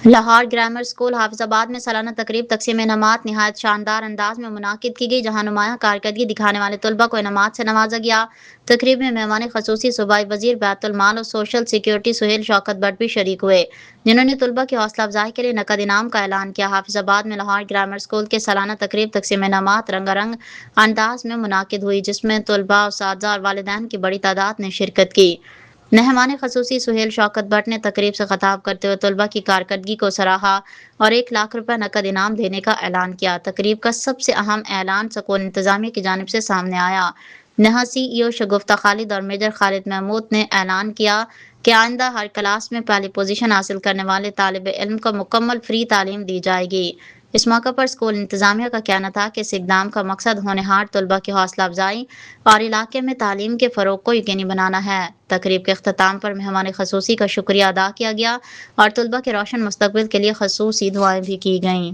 Lahore grammar school حافظ آباد میں سالانہ تقریب تقسیم انعامات نہایت شاندار انداز میں منعقد کی گئی، جہاں نمایاں کارکردگی دکھانے والے طلباء کو انعامات سے نوازا گیا۔ تقریب میں مہمان خصوصی صوبائی وزیر بیت المال اور social security Sohail Shaukat but بھی شریک ہوئے، جنہوں نے طلباء کی حوصلہ افزائی کے لیے نقد انعام کا اعلان کیا۔ حافظ آباد میں لاہور گرامر اسکول کے سالانہ تقریب تقسیم انعامات رنگا رنگ انداز میں منعقد ہوئی، جس میں طلباء، اساتذہ اور والدین کی بڑی تعداد نے شرکت کی۔ مہمان خصوصی سہیل شوکت بٹ نے تقریب سے خطاب کرتے ہوئے طلباء کی کارکردگی کو سراہا اور 1 لاکھ روپے نقد انعام دینے کا اعلان کیا۔ تقریب کا سب سے اہم اعلان سکول انتظامیہ کی جانب سے سامنے آیا۔ نہا سی ای او شگفتہ خالد اور میجر خالد محمود نے اعلان کیا کہ آئندہ ہر کلاس میں پہلی پوزیشن حاصل کرنے والے طالب علم کو مکمل فری تعلیم دی جائے گی۔ اس موقع پر اسکول انتظامیہ کا کہنا تھا کہ اس اقدام کا مقصد ہونہار طلباء کی حوصلہ افزائی اور علاقے میں تعلیم کے فروغ کو یقینی بنانا ہے۔ تقریب کے اختتام پر مہمان خصوصی کا شکریہ ادا کیا گیا اور طلباء کے روشن مستقبل کے لیے خصوصی دعائیں بھی کی گئیں۔